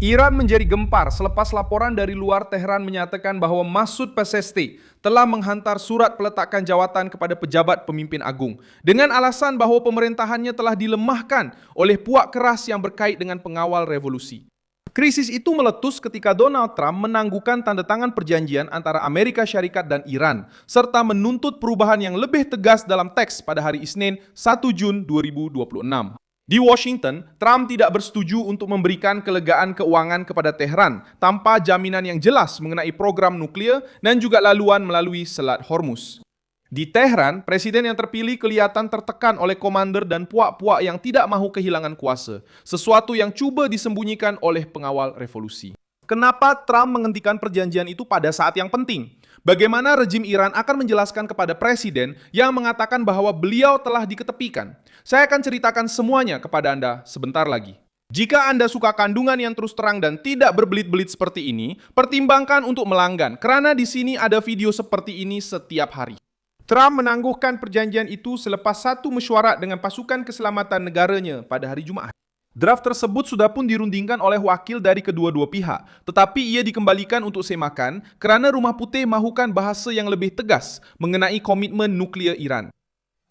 Iran menjadi gempar selepas laporan dari luar Tehran menyatakan bahwa Masoud Pezeshkian telah menghantar surat peletakan jawatan kepada pejabat pemimpin agung dengan alasan bahwa pemerintahannya telah dilemahkan oleh puak keras yang berkait dengan pengawal revolusi. Krisis itu meletus ketika Donald Trump menangguhkan tanda tangan perjanjian antara Amerika Syarikat dan Iran, serta menuntut perubahan yang lebih tegas dalam teks pada hari Isnin 1 Jun 2026. Di Washington, Trump tidak bersetuju untuk memberikan kelegaan keuangan kepada Tehran tanpa jaminan yang jelas mengenai program nuklir dan juga laluan melalui Selat Hormuz. Di Tehran, presiden yang terpilih kelihatan tertekan oleh komander dan puak-puak yang tidak mahu kehilangan kuasa, sesuatu yang cuba disembunyikan oleh pengawal revolusi. Kenapa Trump menghentikan perjanjian itu pada saat yang penting? Bagaimana rejim Iran akan menjelaskan kepada presiden yang mengatakan bahwa beliau telah diketepikan? Saya akan ceritakan semuanya kepada Anda sebentar lagi. Jika Anda suka kandungan yang terus terang dan tidak berbelit-belit seperti ini, pertimbangkan untuk melanggan, karena di sini ada video seperti ini setiap hari. Trump menangguhkan perjanjian itu selepas satu mesyuarat dengan pasukan keselamatan negaranya pada hari Jumaat. Draft tersebut sudah pun dirundingkan oleh wakil dari kedua-dua pihak, tetapi ia dikembalikan untuk semakan kerana Rumah Putih mahukan bahasa yang lebih tegas mengenai komitmen nuklir Iran.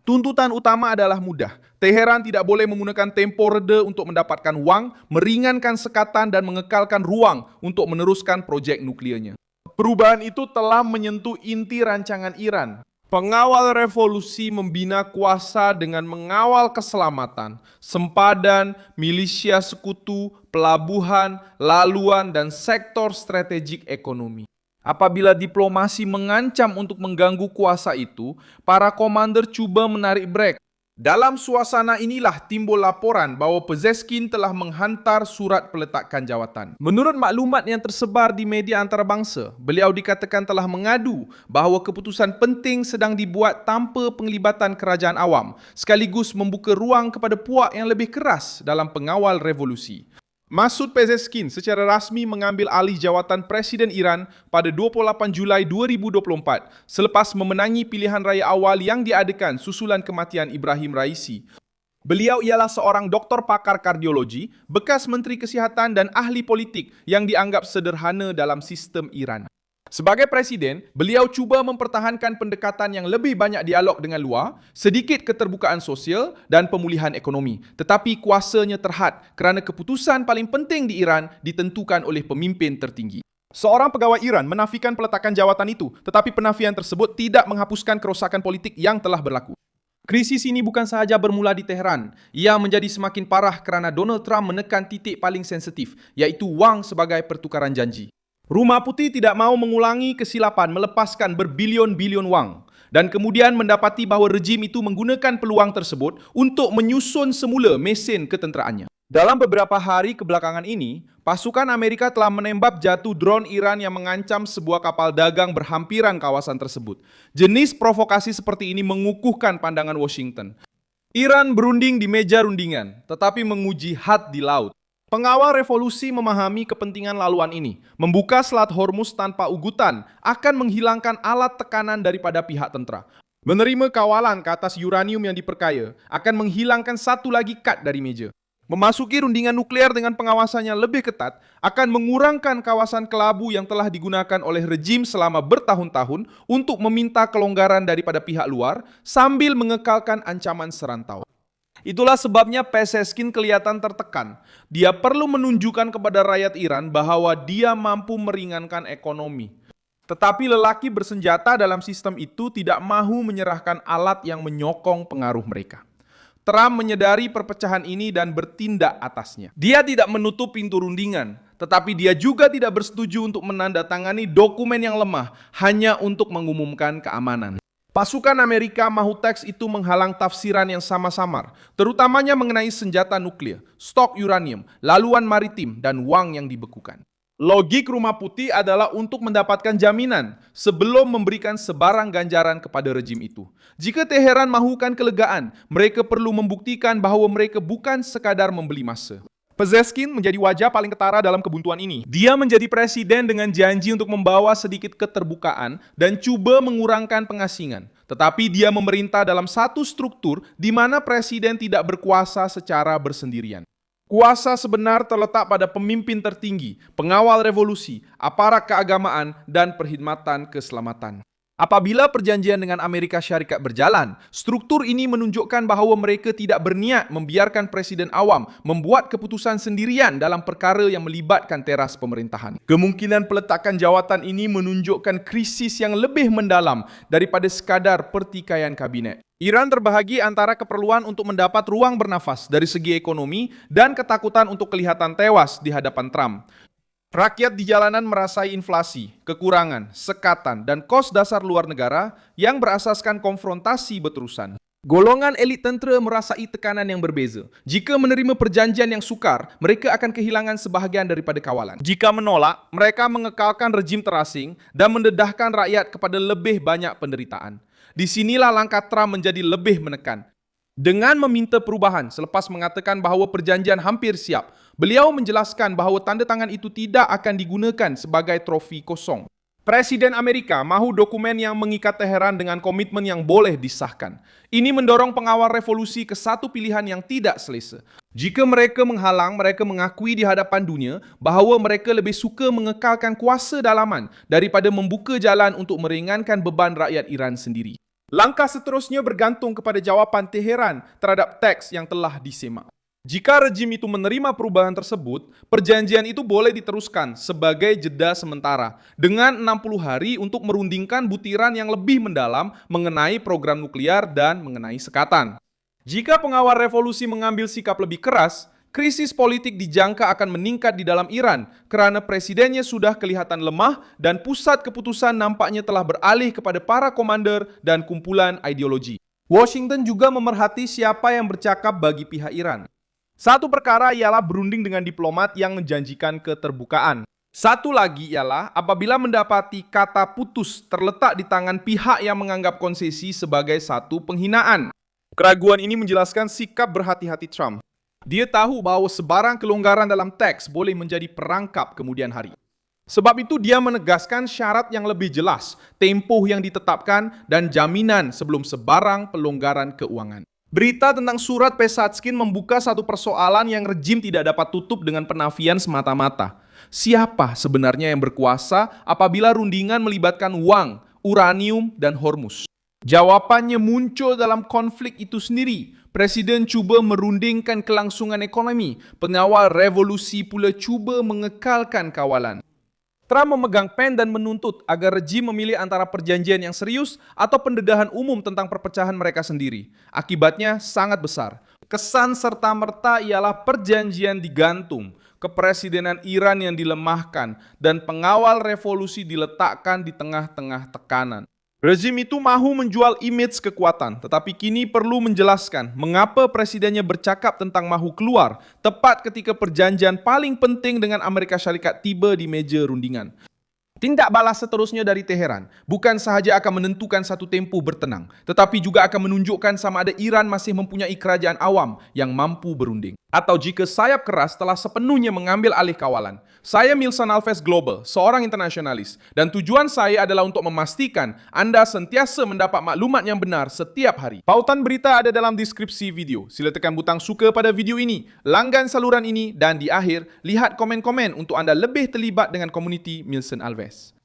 Tuntutan utama adalah mudah. Teheran tidak boleh menggunakan tempo reda untuk mendapatkan wang, meringankan sekatan dan mengekalkan ruang untuk meneruskan projek nuklirnya. Perubahan itu telah menyentuh inti rancangan Iran. Pengawal revolusi membina kuasa dengan mengawal keselamatan, sempadan, milisia sekutu, pelabuhan, laluan, dan sektor strategik ekonomi. Apabila diplomasi mengancam untuk mengganggu kuasa itu, para komander cuba menarik brek. Dalam suasana inilah timbul laporan bahawa Pezeshkian telah menghantar surat peletakan jawatan. Menurut maklumat yang tersebar di media antarabangsa, beliau dikatakan telah mengadu bahawa keputusan penting sedang dibuat tanpa penglibatan kerajaan awam, sekaligus membuka ruang kepada puak yang lebih keras dalam pengawal revolusi. Masoud Pezeshkian secara rasmi mengambil alih jawatan Presiden Iran pada 28 Julai 2024 selepas memenangi pilihan raya awal yang diadakan susulan kematian Ibrahim Raisi. Beliau ialah seorang doktor pakar kardiologi, bekas Menteri Kesihatan dan ahli politik yang dianggap sederhana dalam sistem Iran. Sebagai presiden, beliau cuba mempertahankan pendekatan yang lebih banyak dialog dengan luar, sedikit keterbukaan sosial dan pemulihan ekonomi. Tetapi kuasanya terhad kerana keputusan paling penting di Iran ditentukan oleh pemimpin tertinggi. Seorang pegawai Iran menafikan peletakan jawatan itu, tetapi penafian tersebut tidak menghapuskan kerosakan politik yang telah berlaku. Krisis ini bukan sahaja bermula di Tehran, ia menjadi semakin parah kerana Donald Trump menekan titik paling sensitif, iaitu wang sebagai pertukaran janji. Rumah Putih tidak mahu mengulangi kesilapan melepaskan berbilion-bilion wang dan kemudian mendapati bahawa rejim itu menggunakan peluang tersebut untuk menyusun semula mesin ketenteraannya. Dalam beberapa hari kebelakangan ini, pasukan Amerika telah menembak jatuh drone Iran yang mengancam sebuah kapal dagang berhampiran kawasan tersebut. Jenis provokasi seperti ini mengukuhkan pandangan Washington. Iran berunding di meja rundingan, tetapi menguji had di laut. Pengawal revolusi memahami kepentingan laluan ini. Membuka Selat Hormuz tanpa ugutan akan menghilangkan alat tekanan daripada pihak tentera. Menerima kawalan ke atas uranium yang diperkaya akan menghilangkan satu lagi kad dari meja. Memasuki rundingan nuklear dengan pengawasan yang lebih ketat akan mengurangkan kawasan kelabu yang telah digunakan oleh rejim selama bertahun-tahun untuk meminta kelonggaran daripada pihak luar sambil mengekalkan ancaman serantau. Itulah sebabnya Pezeshkian kelihatan tertekan. Dia perlu menunjukkan kepada rakyat Iran bahawa dia mampu meringankan ekonomi. Tetapi lelaki bersenjata dalam sistem itu tidak mahu menyerahkan alat yang menyokong pengaruh mereka. Trump menyadari perpecahan ini dan bertindak atasnya. Dia tidak menutup pintu rundingan, tetapi dia juga tidak bersetuju untuk menandatangani dokumen yang lemah hanya untuk mengumumkan keamanan. Pasukan Amerika mahu teks itu menghalang tafsiran yang sama-samar, terutamanya mengenai senjata nuklir, stok uranium, laluan maritim, dan wang yang dibekukan. Logik Rumah Putih adalah untuk mendapatkan jaminan sebelum memberikan sebarang ganjaran kepada rejim itu. Jika Teheran mahukan kelegaan, mereka perlu membuktikan bahawa mereka bukan sekadar membeli masa. Pezeshkian menjadi wajah paling ketara dalam kebuntuan ini. Dia menjadi presiden dengan janji untuk membawa sedikit keterbukaan dan cuba mengurangkan pengasingan. Tetapi dia memerintah dalam satu struktur di mana presiden tidak berkuasa secara bersendirian. Kuasa sebenar terletak pada pemimpin tertinggi, pengawal revolusi, aparat keagamaan, dan perkhidmatan keselamatan. Apabila perjanjian dengan Amerika Syarikat berjalan, struktur ini menunjukkan bahawa mereka tidak berniat membiarkan Presiden awam membuat keputusan sendirian dalam perkara yang melibatkan teras pemerintahan. Kemungkinan peletakan jawatan ini menunjukkan krisis yang lebih mendalam daripada sekadar pertikaian kabinet. Iran terbahagi antara keperluan untuk mendapat ruang bernafas dari segi ekonomi dan ketakutan untuk kelihatan tewas di hadapan Trump. Rakyat di jalanan merasai inflasi, kekurangan, sekatan, dan kos dasar luar negara yang berasaskan konfrontasi berterusan. Golongan elit tentera merasai tekanan yang berbeza. Jika menerima perjanjian yang sukar, mereka akan kehilangan sebahagian daripada kawalan. Jika menolak, mereka mengekalkan rejim terasing dan mendedahkan rakyat kepada lebih banyak penderitaan. Di sinilah langkah Trump menjadi lebih menekan. Dengan meminta perubahan selepas mengatakan bahawa perjanjian hampir siap, beliau menjelaskan bahawa tanda tangan itu tidak akan digunakan sebagai trofi kosong. Presiden Amerika mahu dokumen yang mengikat Teheran dengan komitmen yang boleh disahkan. Ini mendorong pengawal revolusi ke satu pilihan yang tidak selesa. Jika mereka menghalang, mereka mengakui di hadapan dunia bahawa mereka lebih suka mengekalkan kuasa dalaman daripada membuka jalan untuk meringankan beban rakyat Iran sendiri. Langkah seterusnya bergantung kepada jawapan Teheran terhadap teks yang telah disemak. Jika rejim itu menerima perubahan tersebut, perjanjian itu boleh diteruskan sebagai jeda sementara dengan 60 hari untuk merundingkan butiran yang lebih mendalam mengenai program nuklear dan mengenai sekatan. Jika pengawal revolusi mengambil sikap lebih keras, krisis politik dijangka akan meningkat di dalam Iran kerana presidennya sudah kelihatan lemah dan pusat keputusan nampaknya telah beralih kepada para komander dan kumpulan ideologi. Washington juga memerhati siapa yang bercakap bagi pihak Iran. Satu perkara ialah berunding dengan diplomat yang menjanjikan keterbukaan. Satu lagi ialah apabila mendapati kata putus terletak di tangan pihak yang menganggap konsesi sebagai satu penghinaan. Keraguan ini menjelaskan sikap berhati-hati Trump. Dia tahu bahawa sebarang kelonggaran dalam teks boleh menjadi perangkap kemudian hari. Sebab itu dia menegaskan syarat yang lebih jelas, tempoh yang ditetapkan dan jaminan sebelum sebarang pelonggaran keuangan. Berita tentang surat Pesatskin membuka satu persoalan yang rejim tidak dapat tutup dengan penafian semata-mata. Siapa sebenarnya yang berkuasa apabila rundingan melibatkan wang, uranium, dan Hormuz? Jawapannya muncul dalam konflik itu sendiri. Presiden cuba merundingkan kelangsungan ekonomi. Pengawal revolusi pula cuba mengekalkan kawalan. Trump memegang pen dan menuntut agar rejim memilih antara perjanjian yang serius atau pendedahan umum tentang perpecahan mereka sendiri. Akibatnya sangat besar. Kesan serta-merta ialah perjanjian digantung, kepresidenan Iran yang dilemahkan, dan pengawal revolusi diletakkan di tengah-tengah tekanan. Rezim itu mahu menjual imej kekuatan, tetapi kini perlu menjelaskan mengapa presidennya bercakap tentang mahu keluar tepat ketika perjanjian paling penting dengan Amerika Syarikat tiba di meja rundingan. Tindak balas seterusnya dari Teheran bukan sahaja akan menentukan satu tempoh bertenang, tetapi juga akan menunjukkan sama ada Iran masih mempunyai kerajaan awam yang mampu berunding. Atau jika sayap keras telah sepenuhnya mengambil alih kawalan. Saya Milson Alves Global, seorang internasionalis, dan tujuan saya adalah untuk memastikan Anda sentiasa mendapat maklumat yang benar setiap hari. Pautan berita ada dalam deskripsi video. Sila tekan butang suka pada video ini, langgan saluran ini, dan di akhir, lihat komen-komen untuk Anda lebih terlibat dengan komuniti Milson Alves.